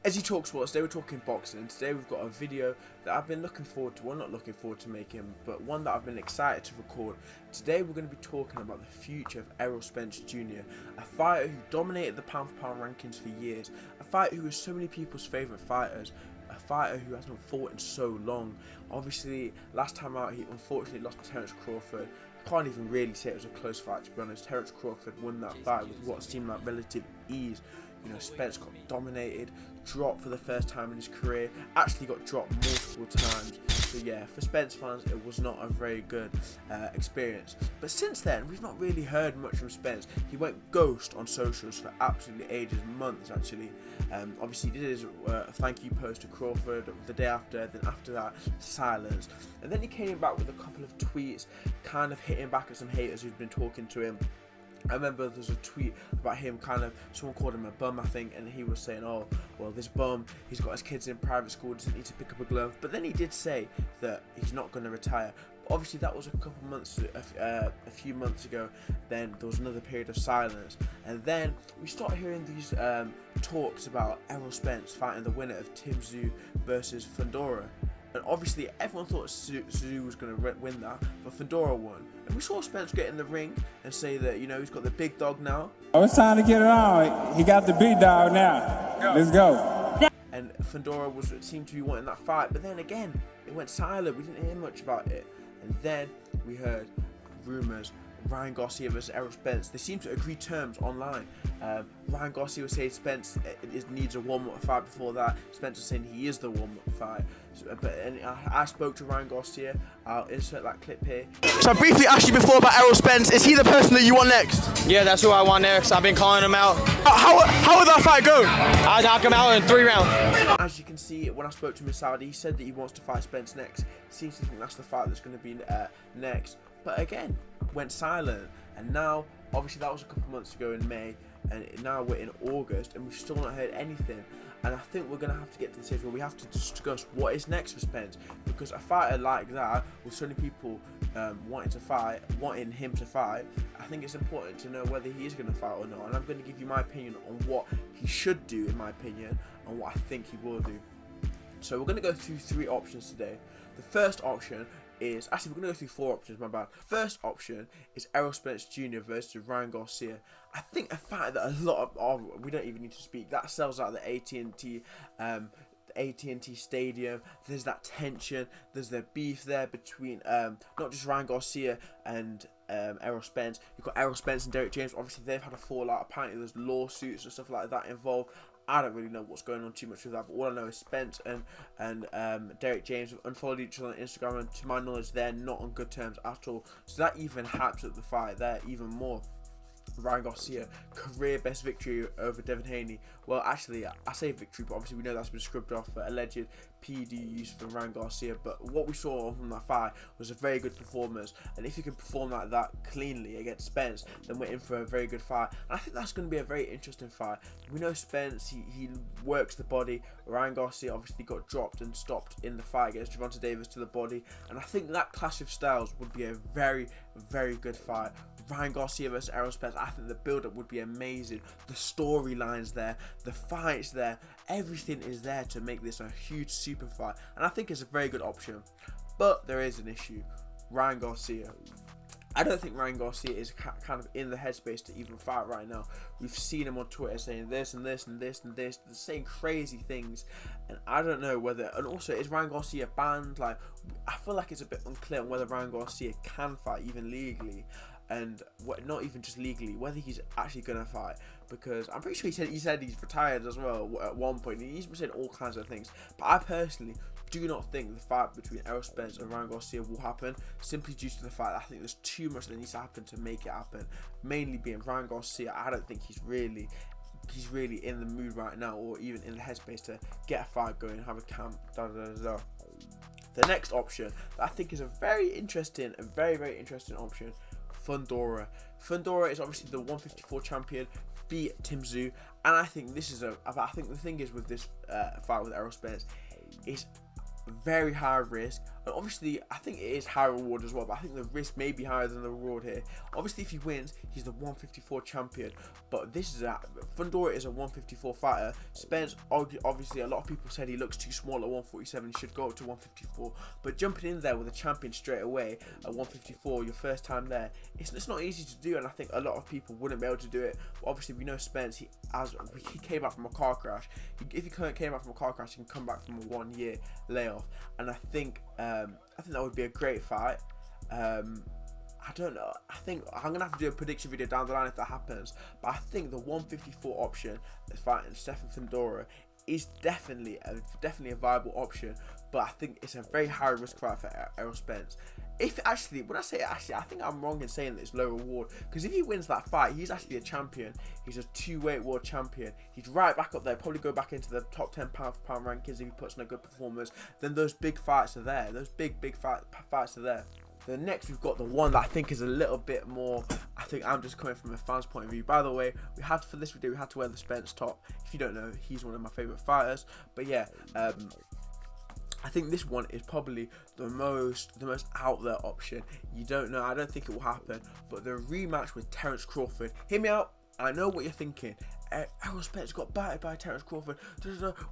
As you talk sports, today we're talking boxing, and today we've got a video that I've been looking forward to, well not looking forward to making, but one that I've been excited to record. Today we're going to be talking about the future of Errol Spence Jr, a fighter who dominated the pound for pound rankings for years, a fighter who was so many people's favourite fighters, a fighter who hasn't fought in so long. Obviously, last time out he unfortunately lost to Terrence Crawford. I can't even really say it was a close fight, to be honest. Terrence Crawford won that fight with what seemed like relative ease. You know, Spence got dominated, dropped for the first time in his career, actually got dropped multiple times. So yeah, for Spence fans, it was not a very good experience. But since then, we've not really heard much from Spence. He went ghost on socials for absolutely ages, months actually. Obviously, he did his thank you post to Crawford the day after, then after that, silence. And then he came back with a couple of tweets, kind of hitting back at some haters who'd been talking to him. I remember there was a tweet about him, someone called him a bum, I think, and he was saying, oh, well, this bum, he's got his kids in private school, doesn't need to pick up a glove. But then he did say that he's not going to retire. But obviously, that was a few months ago. Then there was another period of silence. And then we start hearing these talks about Errol Spence fighting the winner of Tim Tszyu versus Fundora. And obviously, everyone thought Tszyu was going to win that, but Fundora won. And we saw Spence get in the ring and say that, you know, he's got the big dog now. Oh, it's time to get it on. He got the big dog now. Let's go. And Fundora seemed to be wanting that fight, but then again, it went silent. We didn't hear much about it. And then we heard rumours. Ryan Garcia versus Errol Spence. They seem to agree terms online. Ryan Garcia was saying Spence needs a warm-up fight before that. Spence was saying he is the warm-up fight. I spoke to Ryan Garcia. I'll insert that clip here. So I briefly asked you before about Errol Spence. Is he the person that you want next? Yeah, that's who I want next. I've been calling him out. How would that fight go? I'd knock him out in 3 rounds. As you can see, when I spoke to him in Saudi, he said that he wants to fight Spence next. Seems to think that's the fight that's going to be next. But again, went silent, and now obviously that was a couple of months ago in May, and now we're in August and we've still not heard anything. And I think we're going to have to get to the stage where we have to discuss what is next for Spence, because a fighter like that, with so many people wanting him to fight, I think it's important to know whether he is going to fight or not. And I'm going to give you my opinion on what he should do, in my opinion, and what I think he will do. So we're going to go through 3 options today. The first option is, actually we're going to go through 4 options, my bad. First option is Errol Spence Jr versus Ryan Garcia. I think a fight that a lot of, we don't even need to speak, that sells out the AT&T Stadium. There's that tension, there's the beef there between not just Ryan Garcia and Errol Spence. You've got Errol Spence and Derek James. Obviously they've had a fallout, apparently there's lawsuits and stuff like that involved. I don't really know what's going on too much with that, but all I know is Spence and Derek James have unfollowed each other on Instagram, and to my knowledge they're not on good terms at all, so that even hypes up the fight there even more. Ryan Garcia, career best victory over Devin Haney. Well, actually, I say victory, but obviously we know that's been scrubbed off for alleged PED use from Ryan Garcia. But what we saw from that fight was a very good performance, and if you can perform like that cleanly against Spence, then we're in for a very good fight. And I think that's going to be a very interesting fight. We know Spence, he works the body. Ryan Garcia obviously got dropped and stopped in the fight against Gervonta Davis to the body, and I think that clash of styles would be a very, very good fight. Ryan Garcia versus Errol Spence, I think the build-up would be amazing. The storylines there, the fights there, everything is there to make this a huge super fight, and I think it's a very good option. But there is an issue. Ryan Garcia. I don't think Ryan Garcia is kind of in the headspace to even fight right now. We've seen him on Twitter saying this and this and this and this, saying crazy things, and I don't know whether, and also is Ryan Garcia banned? Like, I feel like it's a bit unclear on whether Ryan Garcia can fight even legally, and not even just legally, whether he's actually gonna fight, because I'm pretty sure he said he's retired as well at one point. He's been saying all kinds of things, but I personally do not think the fight between Errol Spence and Ryan Garcia will happen, simply due to the fact that I think there's too much that needs to happen to make it happen. Mainly being Ryan Garcia, I don't think he's really in the mood right now, or even in the headspace to get a fight going, have a camp, The next option that I think is a very interesting, very interesting option, Fundora. Fundora is obviously the 154 champion, beat Tim Tszyu, and I think this is I think the thing is with this fight with Errol Spence is very high risk, and obviously I think it is high reward as well, but I think the risk may be higher than the reward here. Obviously if he wins, he's the 154 champion, but this is Fundora is a 154 fighter. Spence, obviously a lot of people said he looks too small at 147, he should go up to 154, but jumping in there with a champion straight away at 154, your first time there, it's not easy to do, and I think a lot of people wouldn't be able to do it. But obviously we know Spence, he came back from a car crash. If he came back from a car crash, he can come back from a 1 year layoff, and I think that would be a great fight. I don't know. I think I'm gonna have to do a prediction video down the line if that happens. But I think the 154 option, fighting Stefan Fundora, is definitely a viable option. But I think it's a very high risk fight for Errol Spence. When I say I think I'm wrong in saying that it's low reward, because if he wins that fight, he's actually a champion. He's a 2-weight world champion. He's right back up there, probably go back into the top 10 pound for pound rankings if he puts in a good performance. Then those big fights are there. Those big fights are there. Then next we've got the one that I think is a little bit more, I think I'm just coming from a fan's point of view. By the way, for this video we had to wear the Spence top. If you don't know, he's one of my favourite fighters. But yeah, I think this one is probably the most out there option. You don't know, I don't think it will happen, but the rematch with Terence Crawford. Hear me out. I know what you're thinking. Errol Spence got battered by Terence Crawford.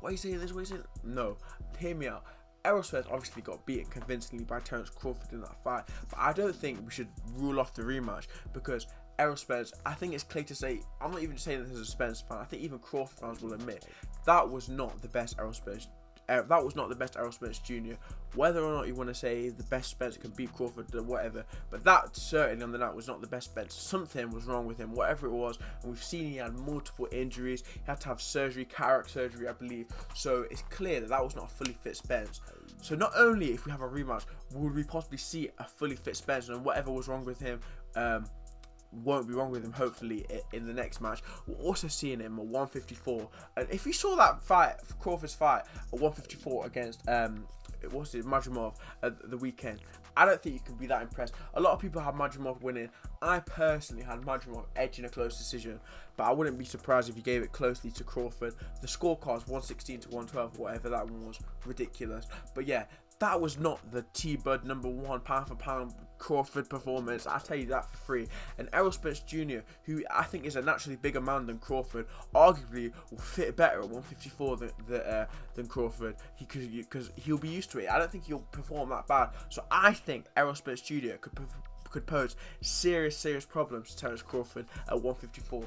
Why are you saying this? Why are you saying? No, hear me out. Errol Spence obviously got beaten convincingly by Terence Crawford in that fight, but I don't think we should rule off the rematch, because Errol Spence, I think it's clear to say, I'm not even saying this as a Spence fan, I think even Crawford fans will admit, that was not the best Errol Spence Jr. Whether or not you want to say the best Spence can beat Crawford or whatever, but that certainly on the night was not the best Spence. Something was wrong with him, whatever it was, and we've seen he had multiple injuries. He had to have surgery, cataract surgery, I believe. So it's clear that was not a fully fit Spence. So not only if we have a rematch, would we possibly see a fully fit Spence, and whatever was wrong with him won't be wrong with him, hopefully, in the next match. We're also seeing him at 154, and if you saw that fight, Crawford's fight at 154 against Madrimov at the weekend, I don't think you can be that impressed. A lot of people had Madrimov winning. I personally had Madrimov edging a close decision, but I wouldn't be surprised if you gave it closely to Crawford. The scorecards 116 to 112, whatever that one was, ridiculous. But yeah, that was not the T-Bud #1 pound for pound Crawford performance. I tell you that for free. And Errol Spence Jr., who I think is a naturally bigger man than Crawford, arguably will fit better at 154 than Crawford, because he'll be used to it. I don't think he'll perform that bad. So I think Errol Spence Jr. could pose serious problems to Terence Crawford at 154.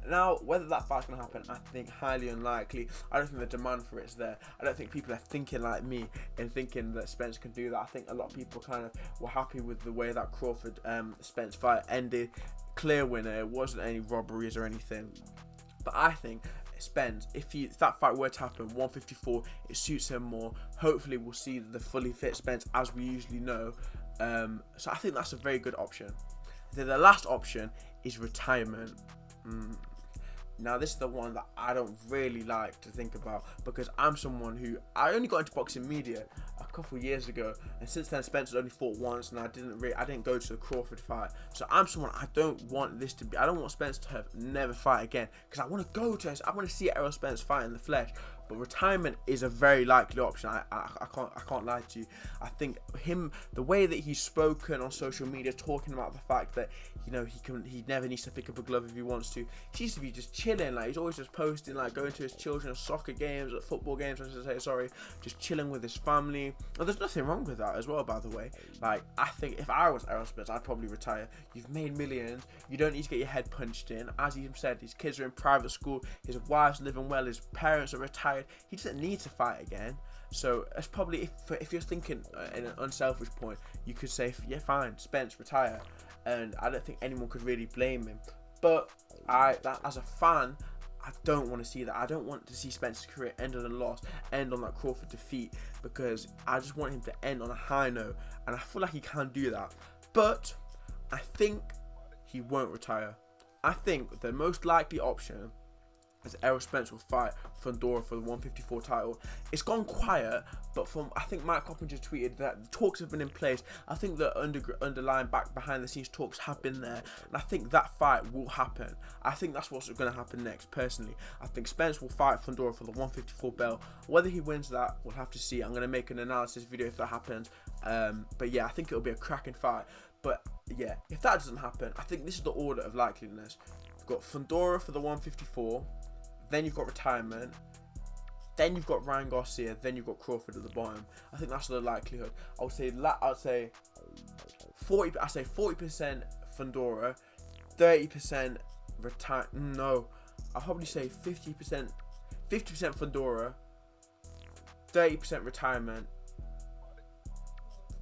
Now, whether that fight's going to happen, I think highly unlikely. I don't think the demand for it's there. I don't think people are thinking like me and thinking that Spence can do that. I think a lot of people kind of were happy with the way that Crawford Spence fight ended. Clear winner. It wasn't any robberies or anything. But I think Spence, if that fight were to happen, 154, it suits him more. Hopefully we'll see the fully fit Spence as we usually know. So I think that's a very good option. Then the last option is retirement. Now this is the one that I don't really like to think about, because I'm someone who, I only got into boxing media a couple of years ago, and since then Spence has only fought once, and I didn't go to the Crawford fight. So I'm someone, I don't want Spence to have never fight again, because I want to go to, I want to see Errol Spence fight in the flesh. But retirement is a very likely option. I can't lie to you. I think the way that he's spoken on social media, talking about the fact that he never needs to pick up a glove if he wants to. He used to be just chilling, like he's always just posting, like going to his children's soccer games, or football games, I should say, sorry, just chilling with his family. And there's nothing wrong with that as well, by the way. Like, I think if I was Errol Spence, I'd probably retire. You've made millions. You don't need to get your head punched in. As he said, his kids are in private school. His wife's living well. His parents are retired. He doesn't need to fight again. So it's probably, if you're thinking in an unselfish point, you could say, yeah, fine, Spence, retire. And I don't think anyone could really blame him. But as a fan, I don't want to see that. I don't want to see Spence's career end on a loss, end on that Crawford defeat, because I just want him to end on a high note, and I feel like he can do that. But I think he won't retire. I think the most likely option as Errol Spence will fight Fundora for the 154 title. It's gone quiet, but I think Mike Coppinger tweeted that the talks have been in place. I think the underlying behind the scenes talks have been there, and I think that fight will happen. I think that's what's going to happen next. Personally, I think Spence will fight Fundora for the 154 belt. Whether he wins that, we'll have to see. I'm going to make an analysis video if that happens. But yeah, I think it'll be a cracking fight. But yeah, if that doesn't happen, I think this is the order of likeliness. We've got Fundora for the 154. Then you've got retirement, then you've got Ryan Garcia, then you've got Crawford at the bottom. I think that's the likelihood. I'd say 40% Fundora, 30% retire. No, I'll probably say 50% Fundora, 30% retirement,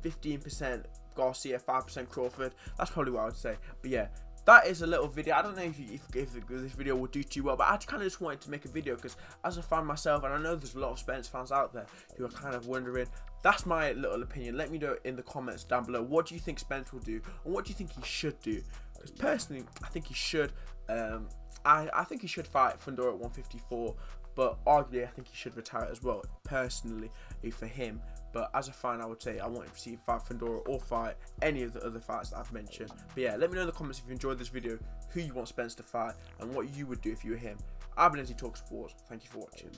15% Garcia, 5% Crawford. That's probably what I would say. But yeah, that is a little video. I don't know if this video will do too well, but I kind of just wanted to make a video because as a fan myself, and I know there's a lot of Spence fans out there who are kind of wondering, that's my little opinion. Let me know in the comments down below, what do you think Spence will do and what do you think he should do? Because personally, I think he should I think he should fight Fundora at 154, but arguably I think he should retire as well, personally, for him. But as a fan, I would say I want him to see him fight Fundora or fight any of the other fights that I've mentioned. But yeah, let me know in the comments if you enjoyed this video, who you want Spence to fight, and what you would do if you were him. I've been Talk Sports. Thank you for watching.